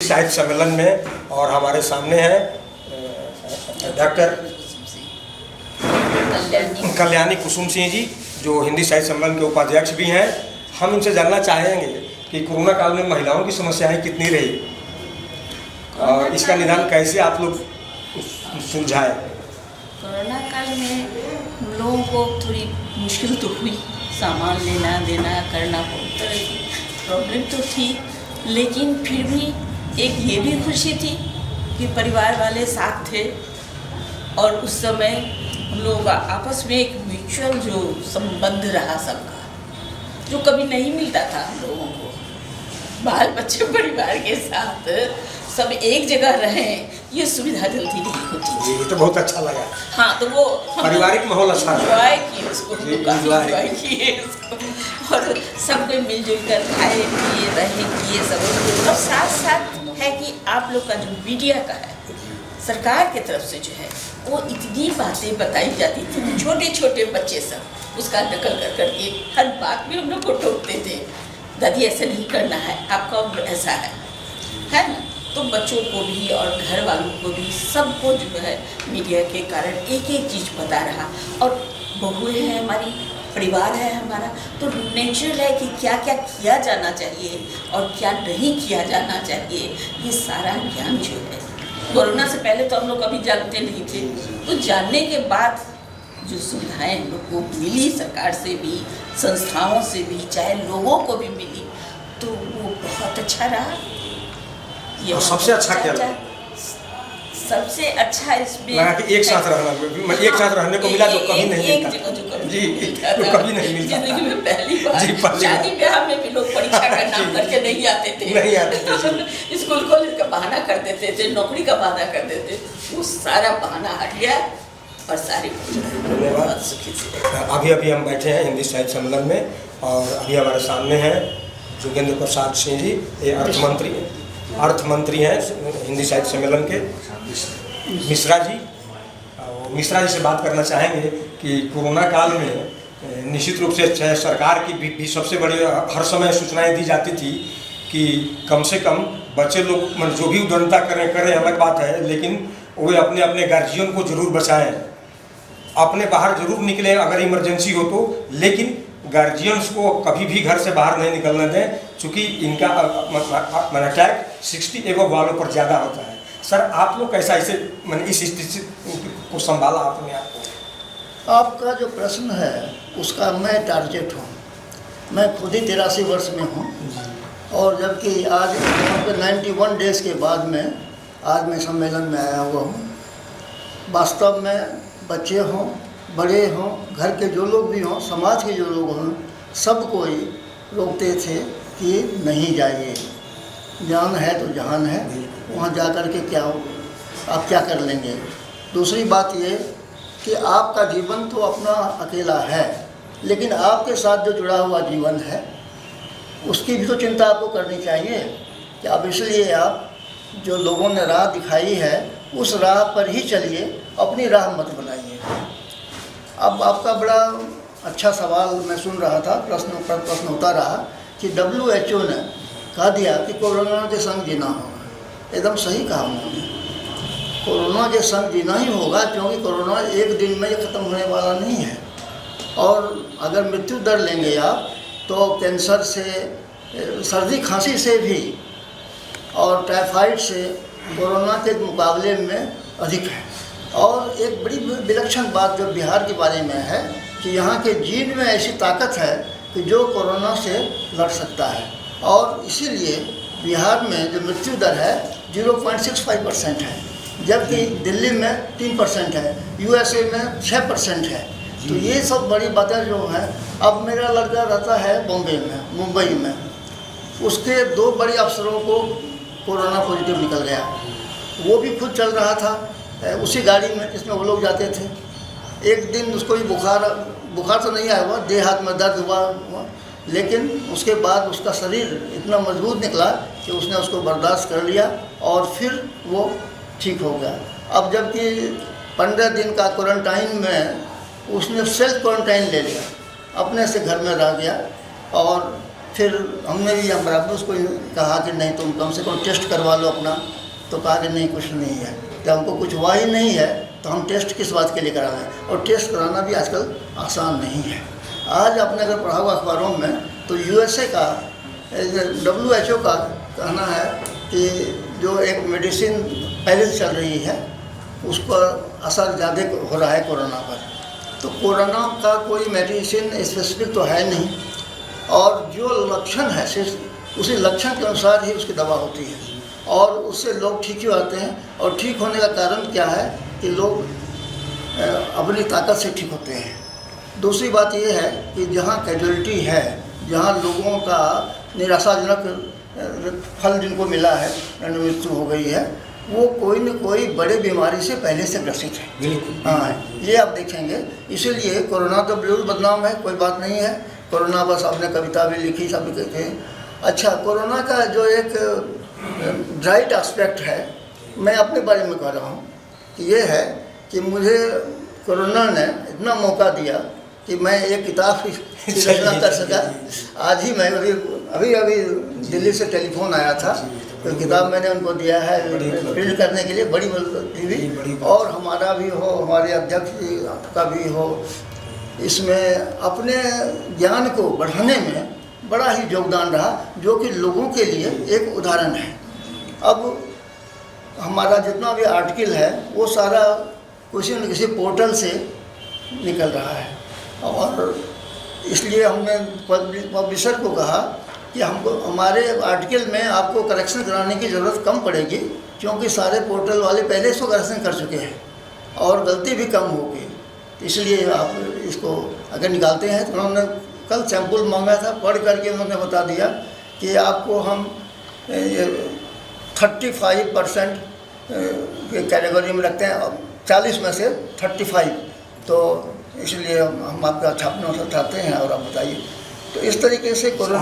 साहित्य सम्मेलन में और हमारे सामने हैं डॉक्टर कल्याणी कुसुम सिंह जी, जो हिंदी साहित्य सम्मेलन के उपाध्यक्ष भी हैं। हम इनसे जानना चाहेंगे कि कोरोना काल में महिलाओं की समस्याएं कितनी रही और इसका निदान कैसे आप लोग सुलझाए। कोरोना काल में हम लोगों को थोड़ी मुश्किल तो हुई, सामान लेना देना करना, बहुत तरह की प्रॉब्लम तो थी, लेकिन फिर भी एक ये भी खुशी थी कि परिवार वाले साथ थे और उस समय हम लोगों का आपस में एक म्यूचुअल जो संबंध रहा सबका, जो कभी नहीं मिलता था हम लोगों को। बाल बच्चे परिवार के साथ सब एक जगह रहें, ये सुविधा जल्दी नहीं होती। ये तो बहुत अच्छा लगा। हाँ, तो वो पारिवारिक माहौल अच्छा एंजॉय किए उसको, एंजॉय किए उसको और सब कोई मिलजुल कर खाए पिए रहे किए सब। और साथ साथ है कि आप लोग का जो मीडिया का है, सरकार की तरफ से जो है वो इतनी बातें बताई जाती थी, छोटे छोटे बच्चे सब उसका नकल कर करके हर बात में हम लोग को टोकते थे, दादी ऐसा नहीं करना है, आपका ऐसा है ना। तो बच्चों को भी और घर वालों को भी सबको जो है मीडिया के कारण एक एक चीज़ पता रहा। और बहुएं हैं हमारी, परिवार है हमारा, तो नेचुरल है कि क्या क्या किया जाना चाहिए और क्या नहीं किया जाना चाहिए, ये सारा ज्ञान जो है कोरोना से पहले तो हम लोग कभी जानते नहीं थे। तो जानने के बाद जो सुविधाएं हम लोग को मिली सरकार से भी, संस्थाओं से भी, चाहे लोगों को भी मिली, तो वो बहुत अच्छा रहा। और सबसे अच्छा क्या लगा? सबसे अच्छा इसमें लगा कि एक साथ रहने को मिला, जो कभी नहीं मिलता जी, जो कभी नहीं मिलता। जिंदगी में पहली बार शादी ब्याह में भी लोग परीक्षा का नाम करके नहीं आते थे, स्कूल कॉलेज का बहाना कर देते थे, नौकरी का बहाना कर देते, वो सारा बहाना हट गया और सारी बहुत सुखी से। अभी हम बैठे हैं हिंदी साहित्य सम्मेलन में और अभी हमारे सामने हैं जोगेंद्र प्रसाद सिंह जी, ये अर्थमंत्री हैं हिंदी साहित्य सम्मेलन के। मिश्रा जी, मिश्रा जी से बात करना चाहेंगे कि कोरोना काल में निश्चित रूप से सरकार की भी सबसे बड़ी हर समय सूचनाएं दी जाती थी कि कम से कम बच्चे लोग जो भी उद्दंडता करें अलग बात है, लेकिन वे अपने अपने गार्जियन को जरूर बचाएं, अपने बाहर जरूर निकलें अगर इमरजेंसी हो तो, लेकिन गार्जियंस को कभी भी घर से बाहर नहीं निकलने दें, चूँकि इनका अटैक 60 एबव वालों पर ज़्यादा होता है। सर, आप लोग कैसा इसे इस स्थिति को संभाला आपने? आपका जो प्रश्न है उसका मैं टारगेट हूँ। मैं खुद ही 83 वर्ष में हूँ और जबकि आज 91 डेज़ के बाद में आज मैं सम्मेलन में आया हुआ हूँ। वास्तव में बच्चे हों, बड़े हों, घर के जो लोग भी हों, समाज के जो लोग हों, सब कोई रोकते थे कि नहीं जाइए, जान है तो जहान है, वहाँ जा कर के क्या आप क्या कर लेंगे। दूसरी बात ये कि आपका जीवन तो अपना अकेला है, लेकिन आपके साथ जो जुड़ा हुआ जीवन है उसकी भी तो चिंता आपको करनी चाहिए कि अब इसलिए आप जो लोगों ने राह दिखाई है उस राह पर ही चलिए, अपनी राह मत बनाइए। अब आपका बड़ा अच्छा सवाल मैं सुन रहा था, प्रश्न होता रहा कि WHO ने कहा दिया कि कोरोना के संग जीना होगा। एकदम सही कहा उन्होंने, कोरोना के संग जीना ही होगा, क्योंकि कोरोना एक दिन में ये ख़त्म होने वाला नहीं है। और अगर मृत्यु दर लेंगे आप तो कैंसर से, सर्दी खांसी से भी और टाइफाइड से कोरोना के मुकाबले में अधिक है। और एक बड़ी विलक्षण बात जो बिहार के बारे में है कि यहाँ के जीन में ऐसी ताकत है कि जो कोरोना से लड़ सकता है, और इसीलिए बिहार में जो मृत्यु दर है 0.65% है, जबकि दिल्ली में 3% है, USA में 6% है। तो ये सब बड़ी बातें जो हैं। अब मेरा लड़का रहता है बॉम्बे में, मुंबई में, उसके 2 बड़े अफसरों को कोरोना पॉजिटिव निकल गया। वो भी खुद चल रहा था उसी गाड़ी में जिसमें वो लोग जाते थे। एक दिन उसको भी बुखार तो नहीं आया हुआ, देह हाथ में दर्द हुआ, लेकिन उसके बाद उसका शरीर इतना मजबूत निकला कि उसने उसको बर्दाश्त कर लिया और फिर वो ठीक हो गया। अब जबकि 15 दिन का क्वारंटाइन में उसने सेल्फ क्वारंटाइन ले लिया, अपने से घर में रह गया और फिर हमने भी हम बराबर उसको कहा कि नहीं तुम कम से कम टेस्ट करवा लो अपना, तो कहा कि नहीं कुछ नहीं है। जब हमको कुछ हुआ ही नहीं है तो हम टेस्ट किस बात के लिए कराएं, और टेस्ट कराना भी आजकल आसान नहीं है। आज आपने अगर पढ़ा हुआ अखबारों में तो USA का WHO का कहना है कि जो एक मेडिसिन पहले से चल रही है उस पर असर ज़्यादा हो रहा है कोरोना पर। तो कोरोना का कोई मेडिसिन स्पेसिफिक तो है नहीं, और जो लक्षण है सिर्फ उसी लक्षण के अनुसार ही उसकी दवा होती है, और उससे लोग ठीक ही आते हैं। और ठीक होने का कारण क्या है कि लोग अपनी ताकत से ठीक होते हैं। दूसरी बात यह है कि जहाँ कैजुअलिटी है, जहाँ लोगों का निराशाजनक फल जिनको मिला है, मृत्यु हो गई है, वो कोई न कोई बड़े बीमारी से पहले से ग्रसित है। हाँ, ये आप देखेंगे। इसीलिए कोरोना तो बिल्कुल बदनाम है, कोई बात नहीं है। कोरोना बस आपने कविता भी लिखी, सब कहते हैं। अच्छा, कोरोना का जो एक ब्राइट एस्पेक्ट है, मैं अपने बारे में कह रहा हूँ कि ये है कि मुझे कोरोना ने इतना मौका दिया कि मैं एक किताब की रचना कर सका। आज ही मैं अभी दिल्ली से टेलीफोन आया था, तो किताब मैंने उनको दिया है प्रिंट करने के लिए, बड़ी भी, और हमारा भी हो, हमारे अध्यक्ष का भी हो। इसमें अपने ज्ञान को बढ़ाने में बड़ा ही योगदान रहा, जो कि लोगों के लिए एक उदाहरण है। अब हमारा जितना भी आर्टिकल है वो सारा किसी न किसी पोर्टल से निकल रहा है, और इसलिए हमने पब्लिशर को कहा कि हमको हमारे आर्टिकल में आपको करेक्शन कराने की ज़रूरत कम पड़ेगी, क्योंकि सारे पोर्टल वाले पहले इसको करेक्शन कर चुके हैं और गलती भी कम होगी। इसलिए आप इसको अगर निकालते हैं तो उन्होंने कल सैंपल मांगा था, पढ़ करके उन्होंने बता दिया कि आपको हम 35% कैटेगरी में रखते हैं, 40 में से 35, तो इसलिए हम आपका छापना चाहते हैं और आप बताइए। तो इस तरीके से कोरोना